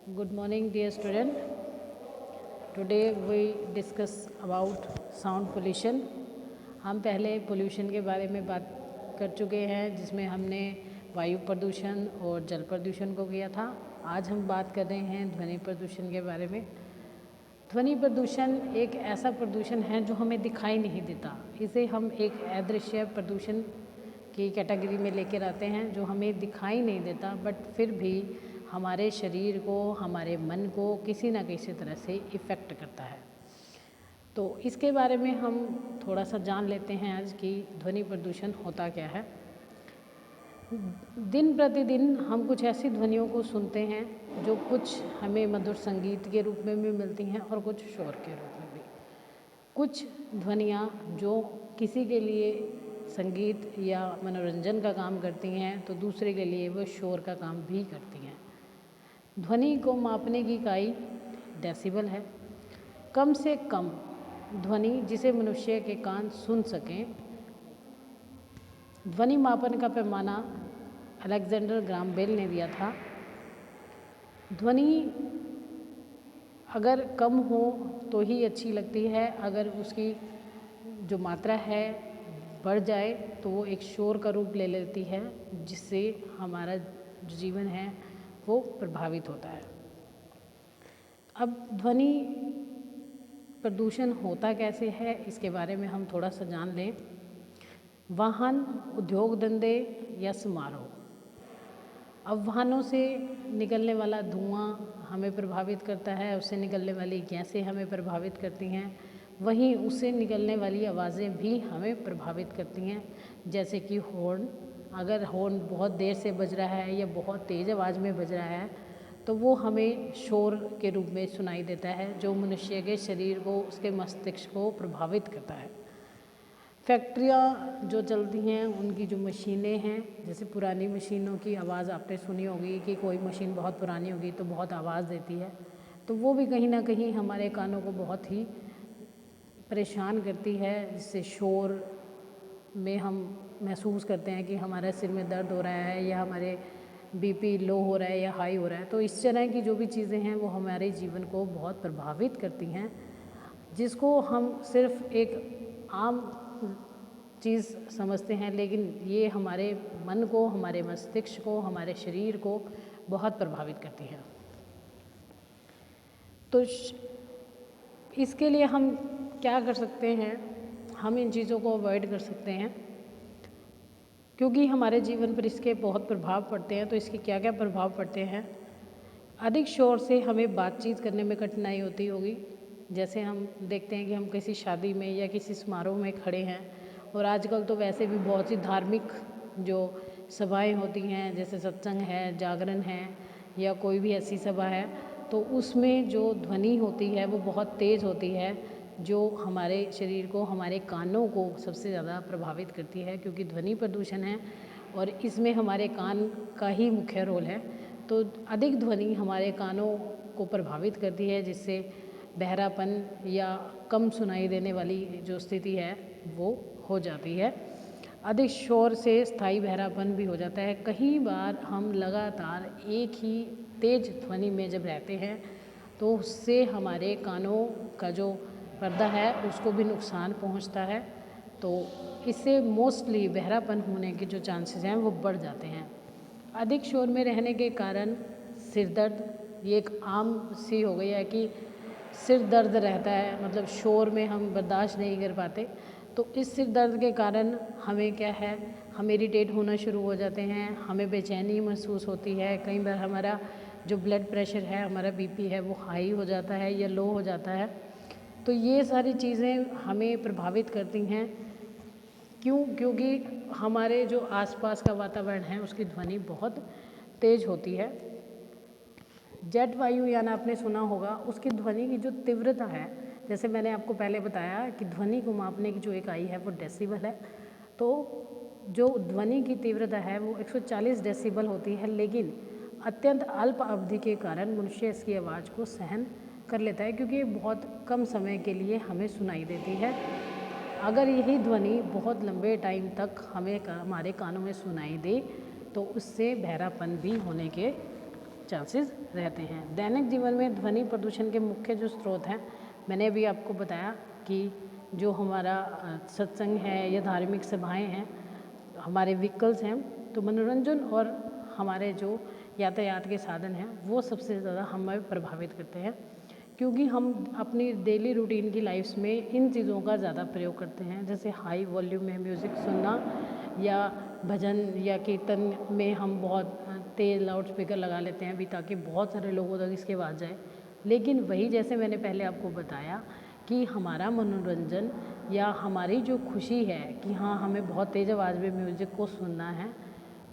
Good morning, dear student. Today we discuss about sound pollution. हम पहले pollution के बारे में बात कर चुके हैं, जिसमें हमने वायु प्रदूषण और जल प्रदूषण को किया था। आज हम बात कर रहे हैं ध्वनि प्रदूषण के बारे में। ध्वनि प्रदूषण एक ऐसा प्रदूषण है जो हमें दिखाई नहीं देता। इसे हम एक अदृश्य प्रदूषण की कैटेगरी में लेकर आते हैं, जो हमें दिखाई नहीं देता, बट फिर भी हमारे शरीर को, हमारे मन को किसी न किसी तरह से इफ़ेक्ट करता है। तो इसके बारे में हम थोड़ा सा जान लेते हैं आज कि ध्वनि प्रदूषण होता क्या है। दिन प्रतिदिन हम कुछ ऐसी ध्वनियों को सुनते हैं जो कुछ हमें मधुर संगीत के रूप में भी मिलती हैं और कुछ शोर के रूप में भी। कुछ ध्वनियाँ जो किसी के लिए संगीत या मनोरंजन का काम करती हैं, तो दूसरे के लिए वो शोर का काम भी करती हैं। ध्वनि को मापने की इकाई डेसिबल है। कम से कम ध्वनि जिसे मनुष्य के कान सुन सकें। ध्वनि मापन का पैमाना अलेक्जेंडर ग्राहम बेल ने दिया था। ध्वनि अगर कम हो तो ही अच्छी लगती है, अगर उसकी जो मात्रा है बढ़ जाए तो वो एक शोर का रूप ले लेती है, जिससे हमारा जो जीवन है वो प्रभावित होता है। अब ध्वनि प्रदूषण होता कैसे है, इसके बारे में हम थोड़ा सा जान लें। वाहन, उद्योग धंधे या समारोह। अब वाहनों से निकलने वाला धुआं हमें प्रभावित करता है, उससे निकलने वाली गैसें हमें प्रभावित करती हैं। वहीं उससे निकलने वाली आवाज़ें भी हमें प्रभावित करती हैं, जैसे कि हॉर्न। अगर हॉर्न बहुत देर से बज रहा है या बहुत तेज़ आवाज़ में बज रहा है तो वो हमें शोर के रूप में सुनाई देता है, जो मनुष्य के शरीर को, उसके मस्तिष्क को प्रभावित करता है। फैक्ट्रियाँ जो चलती हैं, उनकी जो मशीनें हैं, जैसे पुरानी मशीनों की आवाज़ आपने सुनी होगी कि कोई मशीन बहुत पुरानी होगी तो बहुत आवाज़ देती है, तो वो भी कहीं ना कहीं हमारे कानों को बहुत ही परेशान करती है, जिससे शोर में हम महसूस करते हैं कि हमारे सिर में दर्द हो रहा है या हमारे बीपी लो हो रहा है या हाई हो रहा है। तो इस तरह की जो भी चीज़ें हैं वो हमारे जीवन को बहुत प्रभावित करती हैं, जिसको हम सिर्फ एक आम चीज़ समझते हैं, लेकिन ये हमारे मन को, हमारे मस्तिष्क को, हमारे शरीर को बहुत प्रभावित करती हैं। तो इसके लिए हम क्या कर सकते हैं? हम इन चीज़ों को अवॉइड कर सकते हैं, क्योंकि हमारे जीवन पर इसके बहुत प्रभाव पड़ते हैं। तो इसके क्या क्या प्रभाव पड़ते हैं? अधिक शोर से हमें बातचीत करने में कठिनाई होती होगी। जैसे हम देखते हैं कि हम किसी शादी में या किसी समारोह में खड़े हैं, और आजकल तो वैसे भी बहुत सी धार्मिक जो सभाएं होती हैं, जैसे सत्संग है, जागरण है या कोई भी ऐसी सभा है, तो उसमें जो ध्वनि होती है वो बहुत तेज़ होती है, जो हमारे शरीर को, हमारे कानों को सबसे ज़्यादा प्रभावित करती है, क्योंकि ध्वनि प्रदूषण है और इसमें हमारे कान का ही मुख्य रोल है। तो अधिक ध्वनि हमारे कानों को प्रभावित करती है, जिससे बहरापन या कम सुनाई देने वाली जो स्थिति है वो हो जाती है। अधिक शोर से स्थायी बहरापन भी हो जाता है। कई बार हम लगातार एक ही तेज ध्वनि में जब रहते हैं तो उससे हमारे कानों का जो पर्दा है उसको भी नुकसान पहुंचता है। तो इससे मोस्टली बहरापन होने के जो चांसेस हैं वो बढ़ जाते हैं। अधिक शोर में रहने के कारण सिर दर्द, ये एक आम सी हो गई है कि सिर दर्द रहता है, मतलब शोर में हम बर्दाश्त नहीं कर पाते। तो इस सिर दर्द के कारण हमें क्या है, हम इरिटेट होना शुरू हो जाते हैं, हमें बेचैनी महसूस होती है। कई बार हमारा जो ब्लड प्रेशर है, हमारा बीपी है, वो हाई हो जाता है या लो हो जाता है। तो ये सारी चीज़ें हमें प्रभावित करती हैं। क्यों? क्योंकि हमारे जो आसपास का वातावरण है उसकी ध्वनि बहुत तेज़ होती है। जेट वायुयान आपने सुना होगा, उसकी ध्वनि की जो तीव्रता है, जैसे मैंने आपको पहले बताया कि ध्वनि को मापने की जो इकाई है वो डेसिबल है। तो जो ध्वनि की तीव्रता है वो 140 डेसिबल होती है, लेकिन अत्यंत अल्प अवधि के कारण मनुष्य इसकी आवाज़ को सहन कर लेता है, क्योंकि ये बहुत कम समय के लिए हमें सुनाई देती है। अगर यही ध्वनि बहुत लंबे टाइम तक हमारे कानों में सुनाई दे तो उससे बहरापन भी होने के चांसेस रहते हैं। दैनिक जीवन में ध्वनि प्रदूषण के मुख्य जो स्रोत हैं, मैंने अभी आपको बताया कि जो हमारा सत्संग है या धार्मिक सभाएं हैं, हमारे व्हीकल्स हैं, तो मनोरंजन और हमारे जो यातायात के साधन हैं वो सबसे ज़्यादा हमें प्रभावित करते हैं, क्योंकि हम अपनी डेली रूटीन की लाइफ्स में इन चीज़ों का ज़्यादा प्रयोग करते हैं। जैसे हाई वॉल्यूम में म्यूज़िक सुनना या भजन या कीर्तन में हम बहुत तेज़ लाउड स्पीकर लगा लेते हैं अभी, ताकि बहुत सारे लोगों तक इसकी आवाज़ जाए। लेकिन वही, जैसे मैंने पहले आपको बताया कि हमारा मनोरंजन या हमारी जो खुशी है कि हाँ हमें बहुत तेज़ आवाज़ में म्यूज़िक को सुनना है,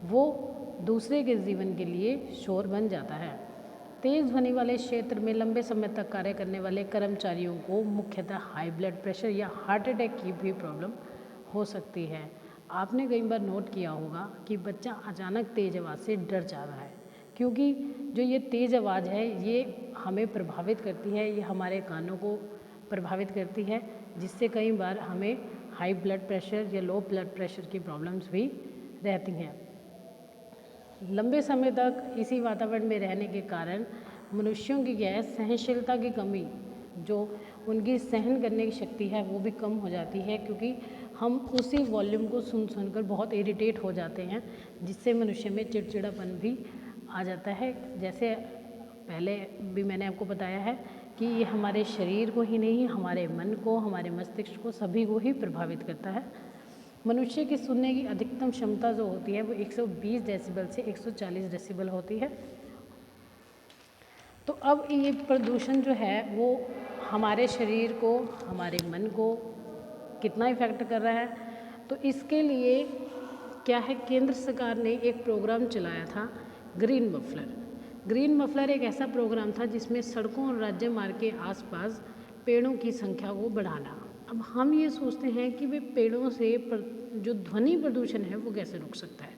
वो दूसरे के जीवन के लिए शोर बन जाता है। तेज़ ध्वनि वाले क्षेत्र में लंबे समय तक कार्य करने वाले कर्मचारियों को मुख्यतः हाई ब्लड प्रेशर या हार्ट अटैक की भी प्रॉब्लम हो सकती है। आपने कई बार नोट किया होगा कि बच्चा अचानक तेज़ आवाज़ से डर जा रहा है, क्योंकि जो ये तेज़ आवाज़ है ये हमें प्रभावित करती है, ये हमारे कानों को प्रभावित करती है, जिससे कई बार हमें हाई ब्लड प्रेशर या लो ब्लड प्रेशर की प्रॉब्लम्स भी रहती हैं। लंबे समय तक इसी वातावरण में रहने के कारण मनुष्यों की क्या है, सहनशीलता की कमी, जो उनकी सहन करने की शक्ति है वो भी कम हो जाती है, क्योंकि हम उसी वॉल्यूम को सुनकर बहुत इरिटेट हो जाते हैं, जिससे मनुष्य में चिड़चिड़ापन भी आ जाता है। जैसे पहले भी मैंने आपको बताया है कि ये हमारे शरीर को ही नहीं, हमारे मन को, हमारे मस्तिष्क को, सभी को ही प्रभावित करता है। मनुष्य की सुनने की अधिकतम क्षमता जो होती है वो 120 डेसिबल से 140 डेसिबल होती है। तो अब ये प्रदूषण जो है वो हमारे शरीर को, हमारे मन को कितना इफ़ेक्ट कर रहा है, तो इसके लिए क्या है, केंद्र सरकार ने एक प्रोग्राम चलाया था, ग्रीन मफलर। ग्रीन मफलर एक ऐसा प्रोग्राम था जिसमें सड़कों और राज्य मार्ग के आसपास पेड़ों की संख्या को बढ़ाना। अब हम ये सोचते हैं कि वे पेड़ों से जो ध्वनि प्रदूषण है वो कैसे रुक सकता है।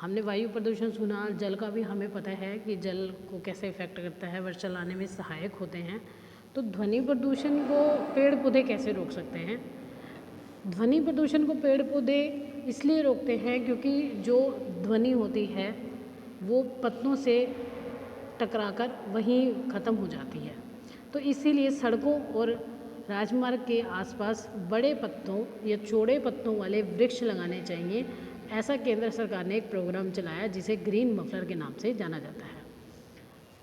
हमने वायु प्रदूषण सुना, जल का भी हमें पता है कि जल को कैसे इफ़ेक्ट करता है, वर्षा लाने में सहायक होते हैं। तो ध्वनि प्रदूषण को पेड़ पौधे कैसे रोक सकते हैं? ध्वनि प्रदूषण को पेड़ पौधे इसलिए रोकते हैं क्योंकि जो ध्वनि होती है वो पत्तों से टकराकर वहीं ख़त्म हो जाती है। तो इसीलिए सड़कों और राजमार्ग के आसपास बड़े पत्तों या चौड़े पत्तों वाले वृक्ष लगाने चाहिए। ऐसा केंद्र सरकार ने एक प्रोग्राम चलाया जिसे ग्रीन मफलर के नाम से जाना जाता है।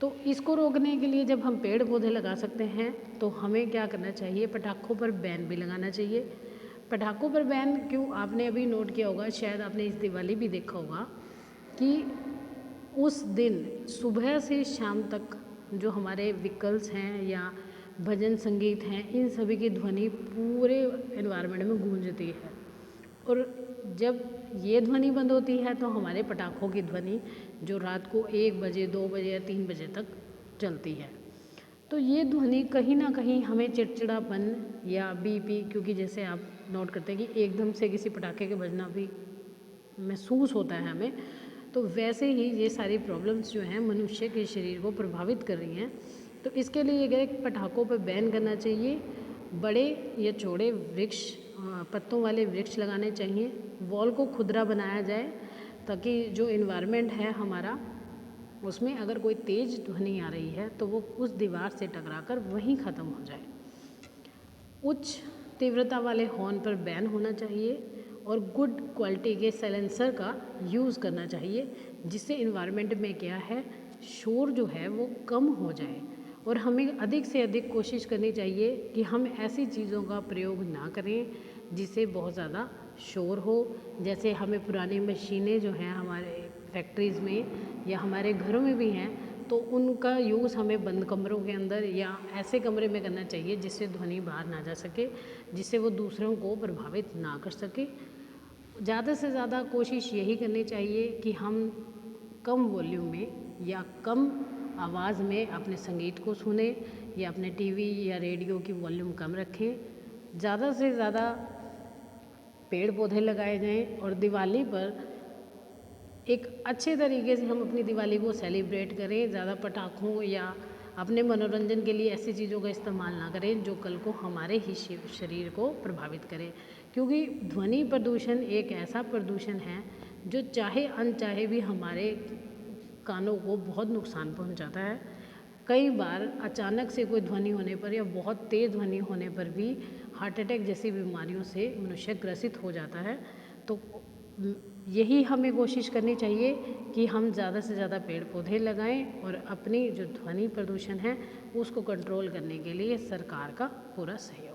तो इसको रोकने के लिए जब हम पेड़ पौधे लगा सकते हैं तो हमें क्या करना चाहिए, पटाखों पर बैन भी लगाना चाहिए। पटाखों पर बैन क्यों, आपने अभी नोट किया होगा, शायद आपने इस दिवाली भी देखा होगा कि उस दिन सुबह से शाम तक जो हमारे व्हीकल्स हैं या भजन संगीत हैं, इन सभी की ध्वनि पूरे एनवायरनमेंट में गूंजती है, और जब ये ध्वनि बंद होती है तो हमारे पटाखों की ध्वनि जो रात को 1 बजे 2 बजे या 3 बजे तक चलती है, तो ये ध्वनि कहीं ना कहीं हमें चिड़चिड़ापन या बीपी, क्योंकि जैसे आप नोट करते हैं कि एकदम से किसी पटाखे के बजना भी महसूस होता है हमें, तो वैसे ही ये सारी प्रॉब्लम्स जो हैं मनुष्य के शरीर को प्रभावित कर रही हैं। तो इसके लिए अगर पटाखों पर बैन करना चाहिए, बड़े या चौड़े वृक्ष, पत्तों वाले वृक्ष लगाने चाहिए, वॉल को खुरदरा बनाया जाए ताकि जो इन्वायरमेंट है हमारा, उसमें अगर कोई तेज़ ध्वनि आ रही है तो वो उस दीवार से टकराकर वहीं ख़त्म हो जाए। उच्च तीव्रता वाले हॉर्न पर बैन होना चाहिए और गुड क्वालिटी के साइलेंसर का यूज़ करना चाहिए, जिससे इन्वायरमेंट में क्या है, शोर जो है वो कम हो जाए। और हमें अधिक से अधिक कोशिश करनी चाहिए कि हम ऐसी चीज़ों का प्रयोग ना करें जिससे बहुत ज़्यादा शोर हो। जैसे हमें पुरानी मशीनें जो हैं हमारे फैक्ट्रीज़ में या हमारे घरों में भी हैं, तो उनका यूज़ हमें बंद कमरों के अंदर या ऐसे कमरे में करना चाहिए जिससे ध्वनि बाहर ना जा सके, जिससे वो दूसरों को प्रभावित ना कर सके। ज़्यादा से ज़्यादा कोशिश यही करनी चाहिए कि हम कम वॉल्यूम में या कम आवाज़ में अपने संगीत को सुने या अपने टीवी या रेडियो की वॉल्यूम कम रखें। ज़्यादा से ज़्यादा पेड़ पौधे लगाए जाएं और दिवाली पर एक अच्छे तरीके से हम अपनी दिवाली को सेलिब्रेट करें। ज़्यादा पटाखों या अपने मनोरंजन के लिए ऐसी चीज़ों का इस्तेमाल ना करें जो कल को हमारे ही शरीर को प्रभावित करें, क्योंकि ध्वनि प्रदूषण एक ऐसा प्रदूषण है जो चाहे अनचाहे भी हमारे कानों को बहुत नुकसान पहुंचाता है। कई बार अचानक से कोई ध्वनि होने पर या बहुत तेज़ ध्वनि होने पर भी हार्ट अटैक जैसी बीमारियों से मनुष्य ग्रसित हो जाता है। तो यही हमें कोशिश करनी चाहिए कि हम ज़्यादा से ज़्यादा पेड़ पौधे लगाएं और अपनी जो ध्वनि प्रदूषण है उसको कंट्रोल करने के लिए सरकार का पूरा सहयोग।